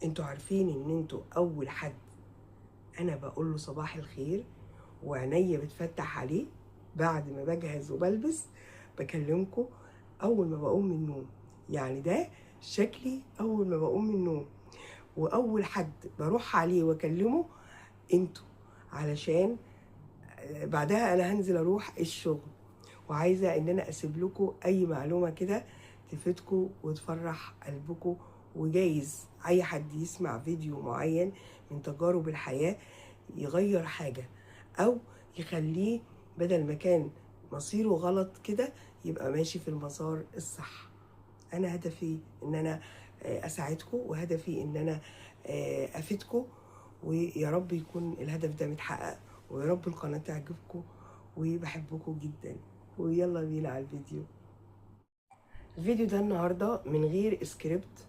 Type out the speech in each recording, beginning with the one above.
انتوا عارفين ان انتوا اول حد انا بقول له صباح الخير وعينيا بتفتح عليه بعد ما بجهز وبلبس، بكلمكم اول ما بقوم من النوم. يعني ده شكلي اول ما بقوم من النوم، واول حد بروح عليه واكلمه انتوا، علشان بعدها انا هنزل اروح الشغل، وعايزه ان انا اسيب لكم اي معلومه كده تفيدكم وتفرح قلبكم. وجايز اي حد يسمع فيديو معين من تجارب الحياه يغير حاجه، او يخليه بدل ما كان مصيره غلط كده يبقى ماشي في المسار الصح. انا هدفي ان انا اساعدكم، وهدفي ان انا افيدكم، ويا رب يكون الهدف ده متحقق، ويا رب القناة تعجبكم، وبحبكم جدا. ويلا بينا على الفيديو. الفيديو ده النهاردة من غير سكريبت،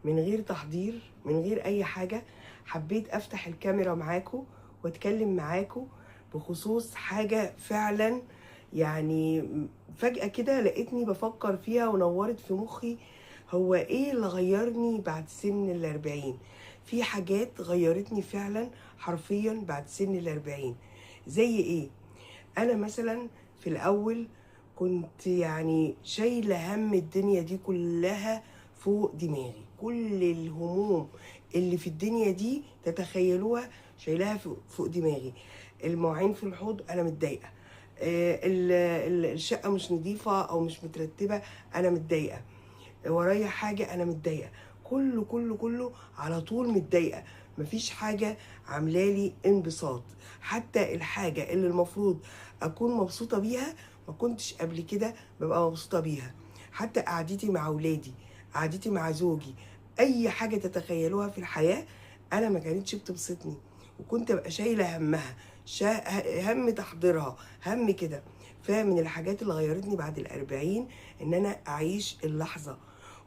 من غير تحضير، من غير اي حاجة. حبيت افتح الكاميرا معاكم واتكلم معاكم بخصوص حاجة فعلا، يعني فجأة كده لقيتني بفكر فيها ونورت في مخي. هو ايه اللي غيرني بعد سن ال40؟ في حاجات غيرتني فعلا حرفيا بعد سن ال40. زي ايه؟ انا مثلا في الاول كنت يعني شايله هم الدنيا دي كلها فوق دماغي، كل الهموم اللي في الدنيا دي تتخيلوها شايلاها فوق دماغي. المواعين في الحوض انا متضايقه، الشقه مش نظيفه او مش مترتبه انا متضايقه، ورايا حاجه انا متضايقه، كله كله كله على طول متضايقه. مفيش حاجه عاملالي انبساط. حتى الحاجه اللي المفروض اكون مبسوطه بيها ما كنتش قبل كده ببقى مبسوطه بيها. حتى قعدتي مع اولادي، قعدتي مع زوجي، اي حاجه تتخيلوها في الحياه انا ما كانتش بتبسطني، وكنت ابقى شايله همها، هم تحضيرها، هم كده. فمن الحاجات اللي غيرتني بعد ال40 ان انا اعيش اللحظه.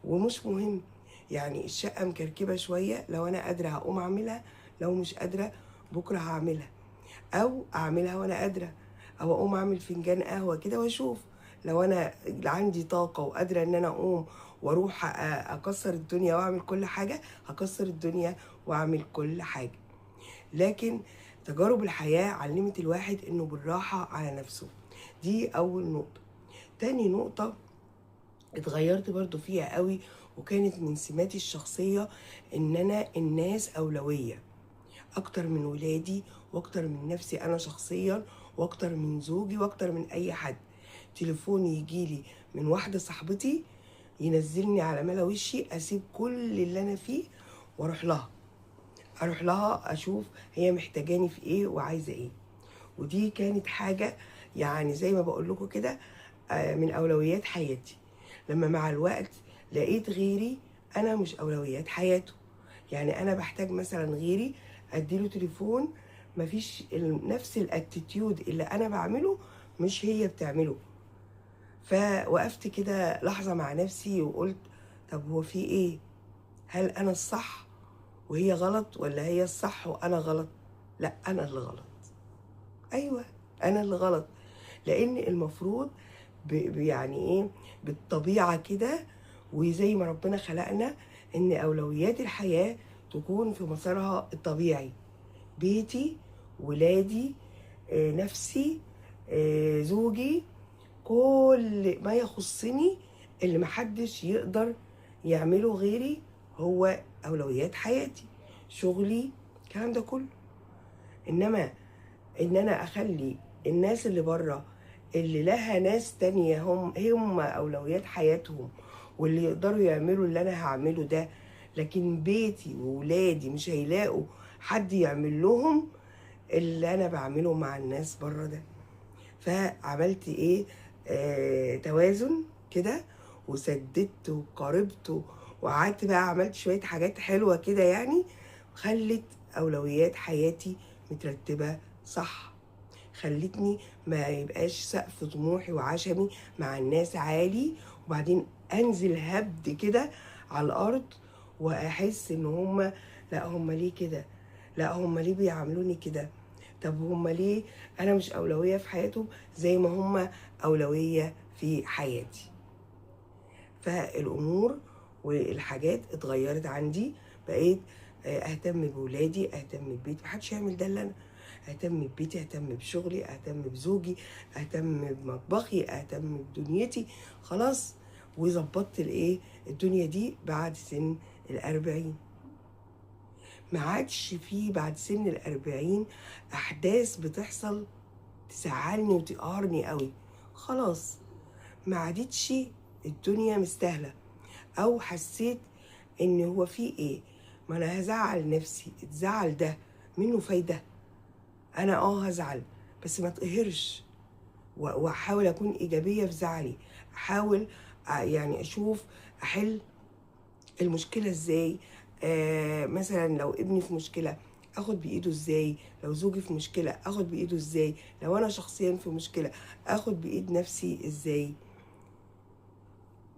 ومش مهم يعني الشقه مكركبه شويه، لو انا قادره هقوم اعملها، لو مش قادره بكره هعملها، او اعملها وانا قادره، او اقوم اعمل فنجان قهوه كده واشوف. لو انا عندي طاقه وقادره ان انا اقوم واروح اكسر الدنيا واعمل كل حاجه، هكسر الدنيا واعمل كل حاجه. لكن تجارب الحياه علمت الواحد انه بالراحه على نفسه. دي اول نقطه. تاني نقطه اتغيرت برضو فيها قوي، وكانت من سماتي الشخصيه ان انا الناس اولويه اكتر من ولادي، واكتر من نفسي انا شخصيا، واكتر من زوجي، واكتر من اي حد. تليفون يجيلي من واحده صاحبتي ينزلني على ملا وشي، اسيب كل اللي انا فيه واروح لها، اروح لها اشوف هي محتاجاني في ايه وعايزه ايه. ودي كانت حاجه يعني زي ما بقول لكم كده من اولويات حياتي. لما مع الوقت لقيت غيري انا مش اولويات حياته. يعني انا بحتاج مثلا غيري اديله تليفون، مفيش نفس الاتيتيود اللي انا بعمله مش هي بتعمله. فوقفت كده لحظة مع نفسي وقلت طب هو في ايه؟ هل انا الصح وهي غلط، ولا هي الصح وانا غلط؟ لا، انا اللي غلط. ايوه، انا اللي غلط. لان المفروض يعني ايه، بالطبيعه كده وزي ما ربنا خلقنا، ان اولويات الحياه تكون في مسارها الطبيعي. بيتي، ولادي، نفسي، زوجي، كل ما يخصني اللي محدش يقدر يعمله غيري هو اولويات حياتي. شغلي، الكلام ده كله. انما ان انا اخلي الناس اللي بره اللي لها ناس تانية هم اولويات حياتهم، واللي يقدروا يعملوا اللي انا هعمله ده، لكن بيتي وولادي مش هيلاقوا حد يعمل لهم اللي انا بعمله مع الناس بره ده. فعملت ايه؟ توازن كده، وسددت وقاربت، وقعدت بقى عملت شوية حاجات حلوة كده يعني، خلت أولويات حياتي مترتبة صح. خلتني ما يبقاش سقف طموحي وعشمي مع الناس عالي، وبعدين انزل هبد كده على الارض واحس ان هما، لا هما ليه كده، لا هما ليه بيعاملوني كده، طب هما ليه انا مش اولوية في حياتهم زي ما هما اولوية في حياتي. فالامور والحاجات اتغيرت عندي، بقيت اهتم بولادي، اهتم ببيتي. محدش يعمل ده الا انا. اهتم ببيتي، اهتم بشغلي، اهتم بزوجي، اهتم بمطبخي، اهتم بدنيتي. خلاص. وظبطت الايه الدنيا دي بعد سن 40. ما عادش فيه بعد سن 40 احداث بتحصل تزعلني وتقهرني قوي. خلاص. ما عادتش الدنيا مستاهله، او حسيت ان هو في ايه، ما انا هزعل نفسي. الزعل ده منه فايده؟ انا هزعل بس ما تقهرش، واحاول اكون ايجابيه في زعلي. احاول يعني اشوف احل المشكله ازاي. مثلا لو ابني في مشكله اخد بايده ازاي، لو زوجي في مشكله اخد بايده ازاي، لو انا شخصيا في مشكله اخد بايد نفسي ازاي.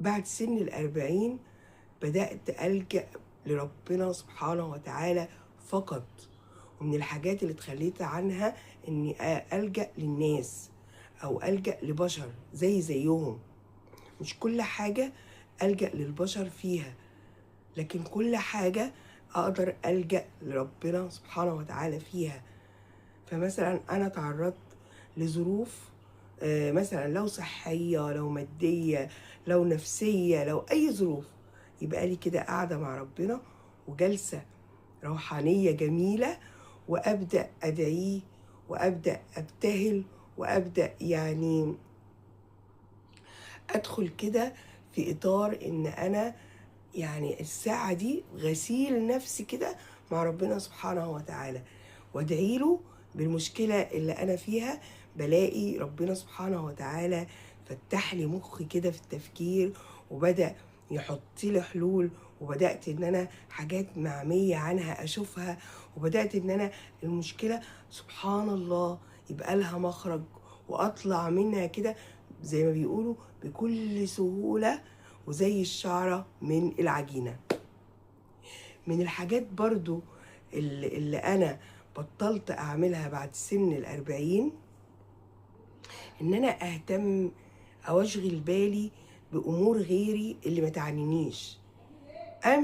بعد سن 40 بدأت ألجأ لربنا سبحانه وتعالى فقط. ومن الحاجات اللي اتخليت عنها اني ألجأ للناس، او ألجأ لبشر زيهم. مش كل حاجة ألجأ للبشر فيها، لكن كل حاجة أقدر ألجأ لربنا سبحانه وتعالى فيها. فمثلا أنا تعرضت لظروف، مثلا لو صحية، لو مادية، لو نفسية، لو أي ظروف، يبقى لي كده قاعدة مع ربنا وجلسة روحانية جميلة، وأبدأ أدعيه، وأبدأ أبتهل، وأبدأ يعني أدخل كده في إطار إن أنا يعني الساعة دي غسيل نفسي كده مع ربنا سبحانه وتعالى، وادعي له بالمشكلة اللي أنا فيها. بلاقي ربنا سبحانه وتعالى فتح لي مخي كده في التفكير، وبدأ يحط لي حلول، وبدأت إن أنا حاجات معمية عنها أشوفها، وبدأت إن أنا المشكلة سبحان الله يبقى لها مخرج، وأطلع منها كده زي ما بيقولوا بكل سهولة، وزي الشعرة من العجينة. من الحاجات برضو اللي أنا بطلت أعملها بعد سن 40، إن أنا أهتم أو أشغل بالي بأمور غيري اللي ما تعنينيش. أنا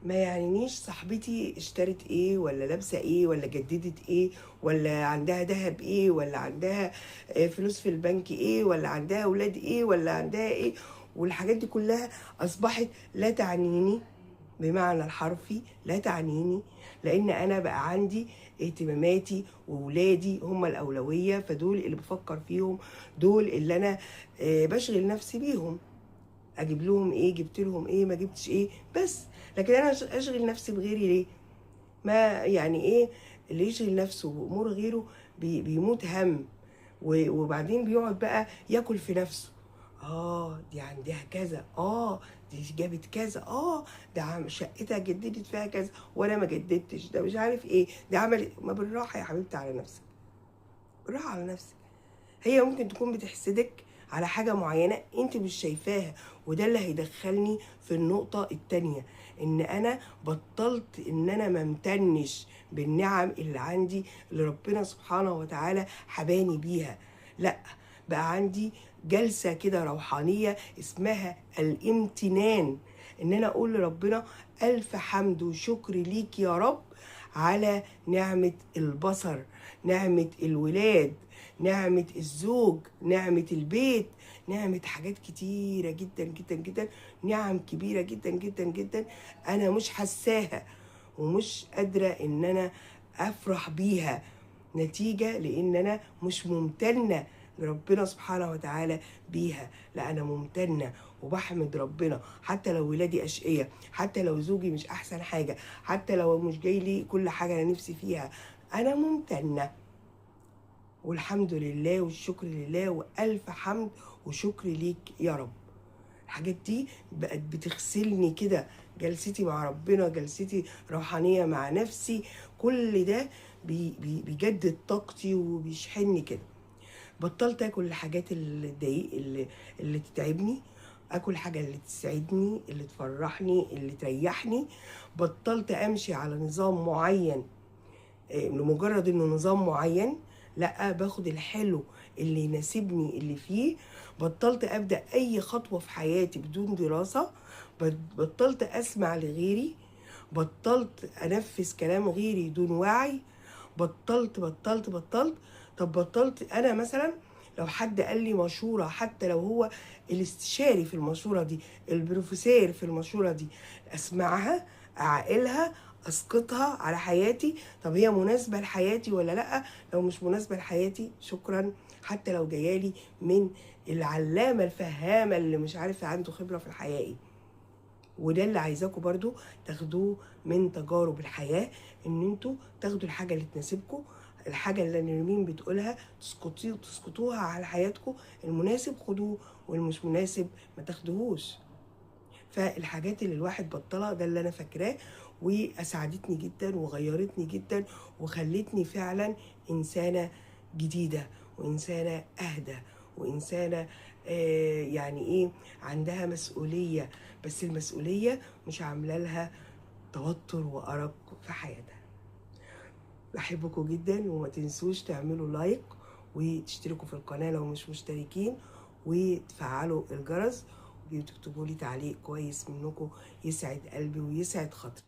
ما يعنينيش صاحبتي اشترت ايه، ولا لابسه ايه، ولا جددت ايه، ولا عندها ذهب ايه، ولا عندها فلوس في البنك ايه، ولا عندها اولاد ايه، ولا عندها ايه. والحاجات دي كلها اصبحت لا تعنيني، بمعنى الحرفي لا تعنيني، لان انا بقى عندي اهتماماتي وولادي هم الاولويه. فدول اللي بفكر فيهم، دول اللي انا بشغل نفسي بيهم. اجيب لهم ايه، جبت لهم ايه، ما جبتش ايه، بس. لكن انا اشغل نفسي بغيري ليه؟ ما يعني ايه اللي يشغل نفسه بامور غيره بيموت هم، وبعدين بيقعد بقى ياكل في نفسه. دي عندها كذا، دي جابت كذا، ده شقتها جددت فيها كذا وانا ما جددتش، ده مش عارف ايه، ده عمل. ما بالراحه يا حبيبتي على نفسك، بالراحه على نفسك. هي ممكن تكون بتحسدك على حاجة معينة انت مش شايفاها، وده اللي هيدخلني في النقطة التانية، ان انا بطلت ان انا ممتنش بالنعم اللي عندي اللي ربنا سبحانه وتعالى حباني بيها. لا، بقى عندي جلسة كده روحانية اسمها الامتنان، ان انا اقول لربنا الف حمد وشكر ليك يا رب على نعمة البصر، نعمة الولاد، نعمة الزوج، نعمة البيت، نعمة حاجات كتيرة جدا جدا جدا، نعم كبيرة جدا جدا جدا أنا مش حساها ومش قادرة إن أنا أفرح بيها، نتيجة لأن أنا مش ممتنة لربنا سبحانه وتعالى بيها. لا، أنا ممتنة وبحمد ربنا، حتى لو ولادي أشقية، حتى لو زوجي مش أحسن حاجة، حتى لو مش جاي لي كل حاجة أنا نفسي فيها، أنا ممتنة والحمد لله والشكر لله، وألف حمد وشكر ليك يا رب. الحاجات دي بقت بتغسلني كده، جلستي مع ربنا، جلستي روحانية مع نفسي، كل ده بيجدد طاقتي وبيشحنني كده. بطلت اكل الحاجات اللي تضايق، اللي تتعبني، اكل حاجه اللي تسعدني، اللي تفرحني، اللي تريحني. بطلت امشي على نظام معين لمجرد انه نظام معين، لا، باخد الحلو اللي يناسبني اللي فيه. بطلت ابدا اي خطوه في حياتي بدون دراسه. بطلت اسمع لغيري. بطلت انفذ كلام غيري دون وعي. بطلت. طب بطلت انا مثلا لو حد قال لي مشوره، حتى لو هو الاستشاري في المشوره دي، البروفيسور في المشوره دي، اسمعها، اعقلها، اسقطها على حياتي. طب هي مناسبه لحياتي ولا لا؟ لو مش مناسبه لحياتي شكرا، حتى لو جايالي من العلامه الفهامه اللي مش عارف عنده خبره في الحياه ايه. وده اللي عايزاكم برضو تاخدوه من تجارب الحياة، ان انتوا تاخدوا الحاجة اللي تناسبكم، الحاجة اللي نرمين بتقولها تسقطوها على حياتكم. المناسب خدوه والمش مناسب ما تاخدوهوش. فالحاجات اللي الواحد بطلها ده اللي انا فاكراه، واسعدتني جدا وغيرتني جدا وخلتني فعلا انسانة جديدة، وانسانة اهدى، وانسانة يعني ايه، عندها مسؤولية، بس المسؤولية مش عاملة لها توتر وأرق في حياتها. بحبكم جدا، وما تنسوش تعملوا لايك وتشتركوا في القناة لو مش مشتركين، وتفعلوا الجرس، وتكتبوا لي تعليق كويس منكم يسعد قلبي ويسعد خاطري.